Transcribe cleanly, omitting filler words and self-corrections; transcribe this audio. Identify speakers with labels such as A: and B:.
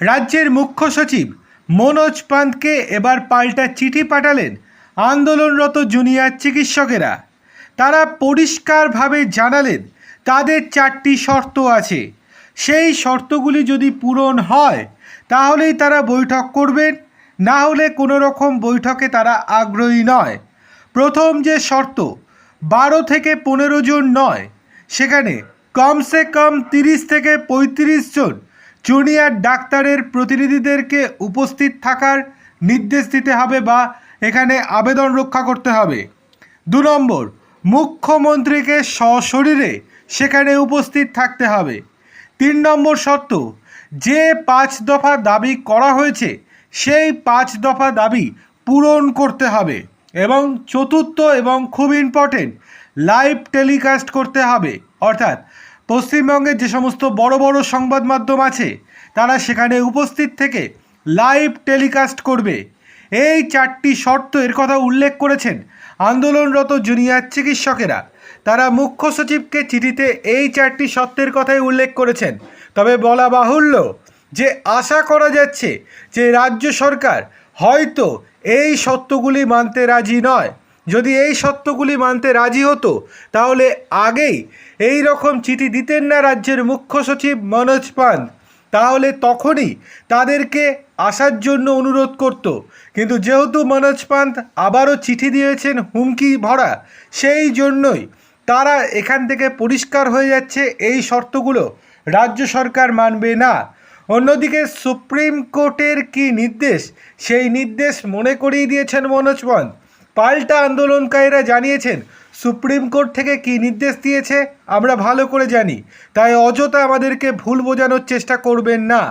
A: রাজ্যের মুখ্য সচিব মনোজ পান্তকে এবার পাল্টা চিঠি পাঠালেন আন্দোলনরত জুনিয়র চিকিৎসকেরা। তারা পরিষ্কারভাবে জানালেন তাদের 4টি শর্ত আছে। সেই শর্তগুলি যদি পূরণ হয় তাহলেই তারা বৈঠক করবেন, না হলে কোনো রকম বৈঠকে তারা আগ্রহী নয়। প্রথম যে শর্ত, 12 থেকে 15 জন নয়, সেখানে কমসে কম 30 থেকে 35 জন জুনিয়র ডাক্তারের প্রতিনিধিদেরকে উপস্থিত থাকার নির্দেশ দিতে হবে বা এখানে আবেদন রক্ষা করতে হবে। 2 নম্বর, মুখ্যমন্ত্রীকে সশরীরে সেখানে উপস্থিত থাকতে হবে। 3 নম্বর শর্ত, যে 5 দফা দাবি করা হয়েছে সেই 5 দফা দাবি পূরণ করতে হবে। এবং চতুর্থ এবং খুব ইম্পর্টেন্ট, লাইভ টেলিকাস্ট করতে হবে। অর্থাৎ পশ্চিমবঙ্গের যে সমস্ত বড় বড় সংবাদ মাধ্যম আছে তারা সেখানে উপস্থিত থেকে লাইভ টেলিকাস্ট করবে। এই 4টি শর্ত এর কথা উল্লেখ করেছেন আন্দোলনরত জুনিয়র চিকিৎসকেরা। তারা মুখ্য সচিবকে চিঠিতে এই 4টি শর্তের কথাই উল্লেখ করেছেন। তবে বলা বাহুল্য যে আশা করা যাচ্ছে যে রাজ্য সরকার হয়তো এই শর্তগুলি মানতে রাজি নয়। যদি এই শর্তগুলি মানতে রাজি হতো তাহলে আগেই এই রকম চিঠি দিতেন না রাজ্যের মুখ্য সচিব মনোজ পান্ত, তাহলে তখনই তাদেরকে আসার জন্য অনুরোধ করত। কিন্তু যেহেতু মনোজ পান্ত আবারও চিঠি দিয়েছেন হুমকি ভরা, সেই জন্যই তারা এখান থেকে পরিষ্কার হয়ে যাচ্ছে এই শর্তগুলো রাজ্য সরকার মানবে না। অন্যদিকে সুপ্রিম কোর্টের কি নির্দেশ, সেই নির্দেশ মনে করিয়ে দিয়েছেন মনোজ পান্ত। পাল্টা আন্দোলনকারীরা জানিয়েছেন সুপ্রিম কোর্ট থেকে কি নির্দেশ দিয়েছে আমরা ভালো করে জানি, তাই অযথা আমাদেরকে ভুল বোঝানোর চেষ্টা করবেন না।